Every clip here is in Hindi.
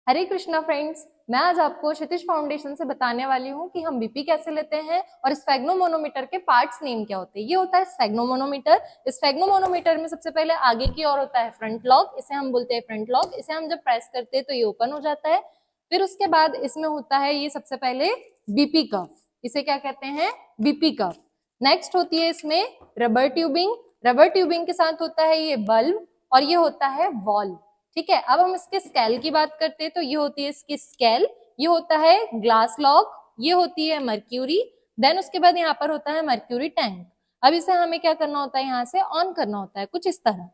हरे कृष्णा फ्रेंड्स, मैं आज आपको क्षितिज फाउंडेशन से बताने वाली हूँ कि हम बीपी कैसे लेते हैं और स्फेग्नोमोनोमीटर के पार्ट्स नेम क्या होते हैं। ये होता है स्फेग्नोमोनोमीटर। स्फेग्नोमोनोमीटर में सबसे पहले आगे की ओर होता है फ्रंट लॉक, इसे हम बोलते हैं फ्रंट लॉक। इसे हम जब प्रेस करते हैं तो ये ओपन हो जाता है। फिर उसके बाद इसमें होता है ये सबसे पहले बीपी कफ, इसे क्या कहते हैं, बीपी कफ। नेक्स्ट होती है इसमें रबर ट्यूबिंग। रबर ट्यूबिंग के साथ होता है ये बल्ब और ये होता है वॉल्व। ठीक है, अब हम इसके स्केल की बात करते हैं तो ये होती है इसकी स्केल, ये होता है ग्लास लॉक, ये होती है मर्क्यूरी। देन उसके बाद यहाँ पर होता है मर्क्यूरी टैंक। अब इसे हमें क्या करना होता है, यहाँ से ऑन करना होता है कुछ इस तरह।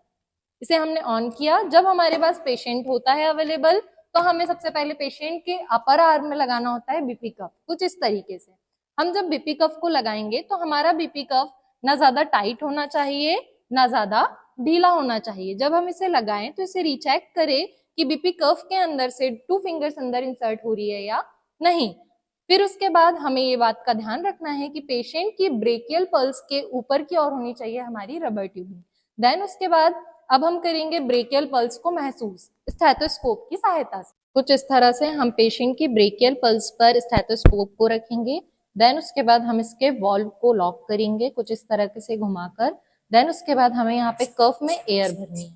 इसे हमने ऑन किया। जब हमारे पास पेशेंट होता है अवेलेबल तो हमें सबसे पहले पेशेंट के अपर आर्म में लगाना होता है बीपी कफ, कुछ इस तरीके से। हम जब बीपी कफ को लगाएंगे तो हमारा बीपी कफ ना ज्यादा टाइट होना चाहिए ना ज्यादा ढीला होना चाहिए। जब हम इसे लगाएं तो इसे रीचेक करें कि बीपी कफ के अंदर से 2 फिंगर्स अंदर इंसर्ट हो रही है या नहीं। फिर उसके बाद हमें ये बात का ध्यान रखना है कि पेशेंट की ब्रेकियल पल्स के ऊपर की ओर होनी चाहिए हमारी रबर ट्यूबिंग। देन उसके बाद अब हम करेंगे ब्रेकियल पल्स को महसूस स्टेथोस्कोप की सहायता से। कुछ इस तरह से हम पेशेंट की ब्रेकियल पल्स पर स्टेथोस्कोप को रखेंगे। देन उसके बाद हम इसके वॉल्व को लॉक करेंगे कुछ इस तरह से घुमाकर। देन उसके बाद हमें यहाँ पे कफ में एयर भरनी है।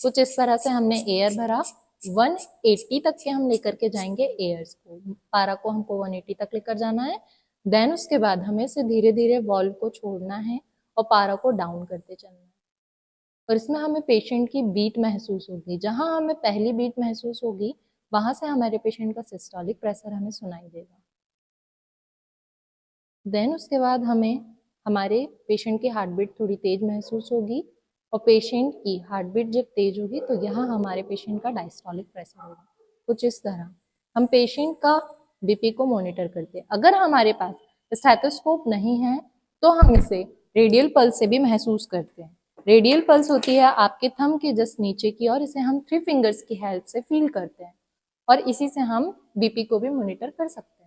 कुछ इस तरह से हमने एयर भरा। 180 तक के हम लेकर के जाएंगे एयर्स को, पारा को हमको 180 तक लेकर जाना है। देन उसके बाद हमें से धीरे धीरे वॉल्व को छोड़ना है और पारा को डाउन करते चलना है। और इसमें हमें पेशेंट की बीट महसूस होगी। जहां हमें पहली बीट महसूस होगी वहां से हमारे पेशेंट का सिस्टोलिक प्रेशर हमें सुनाई देगा। देन उसके बाद हमें हमारे पेशेंट की हार्ट बीट थोड़ी तेज महसूस होगी और पेशेंट की हार्ट बीट जब तेज होगी तो यहाँ हमारे पेशेंट का डायस्टोलिक प्रेशर होगा। कुछ इस तरह हम पेशेंट का बीपी को मॉनिटर करते हैं। अगर हमारे पास स्टेथोस्कोप नहीं है तो हम इसे रेडियल पल्स से भी महसूस करते हैं। रेडियल पल्स होती है आपके थंब के जस्ट नीचे की और इसे हम 3 फिंगर्स की हेल्प से फील करते हैं और इसी से हम बीपी को भी मॉनिटर कर सकते हैं।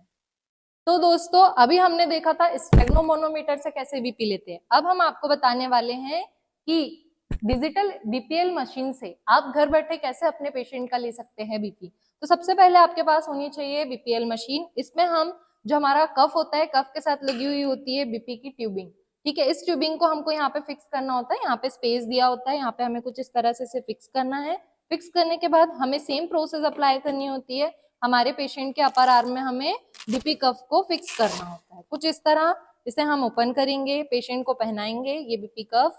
तो दोस्तों अभी हमने देखा था स्फेग्नोमोनोमीटर से कैसे बीपी लेते हैं। अब हम आपको बताने वाले हैं कि डिजिटल बीपीएल मशीन से आप घर बैठे कैसे अपने पेशेंट का ले सकते हैं बीपी। तो सबसे पहले आपके पास होनी चाहिए बीपीएल मशीन। इसमें हम जो हमारा कफ होता है, कफ के साथ लगी हुई होती है बीपी की ट्यूबिंग। ठीक है, इस ट्यूबिंग को हमको यहाँ पे फिक्स करना होता है। यहाँ पे स्पेस दिया होता है, यहाँ पे हमें कुछ इस तरह से इसे फिक्स करना है। फिक्स करने के बाद हमें सेम प्रोसेस अप्लाई करनी होती है। हमारे पेशेंट के अपर आर्म में हमें बीपी कफ को फिक्स करना होता है कुछ इस तरह। इसे हम ओपन करेंगे, पेशेंट को पहनाएंगे ये बीपी कफ।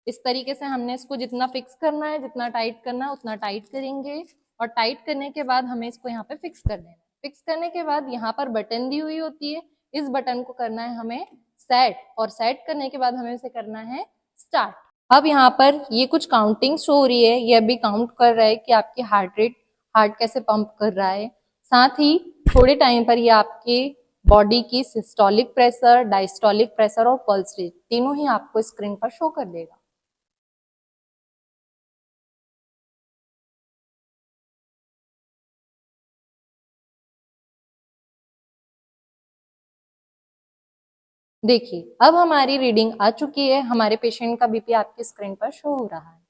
इस तरीके से हमने इसको जितना फिक्स करना है, जितना टाइट करना है उतना टाइट करेंगे और टाइट करने के बाद हमें इसको यहाँ पे फिक्स कर देना है। फिक्स करने के बाद यहाँ पर बटन दी हुई होती है, इस बटन को करना है हमें सेट और सेट करने के बाद हमें इसे करना है स्टार्ट। अब यहाँ पर ये कुछ काउंटिंग शो हो रही है, ये अभी काउंट कर रहा है कि आपकी हार्ट रेट, हार्ट कैसे पंप कर रहा है। साथ ही थोड़े टाइम पर ये आपके बॉडी की सिस्टोलिक प्रेशर, डायस्टोलिक प्रेशर और पल्स रेट तीनों ही आपको स्क्रीन पर शो कर देगा। देखिए अब हमारी रीडिंग आ चुकी है, हमारे पेशेंट का बीपी आपकी स्क्रीन पर शो हो रहा है।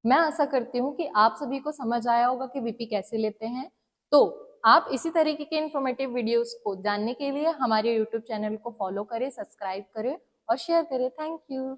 मैं आशा करती हूँ कि आप सभी को समझ आया होगा कि बीपी कैसे लेते हैं। तो आप इसी तरीके के इन्फॉर्मेटिव वीडियोस को जानने के लिए हमारे यूट्यूब चैनल को फॉलो करें, सब्सक्राइब करें और शेयर करें। Thank you.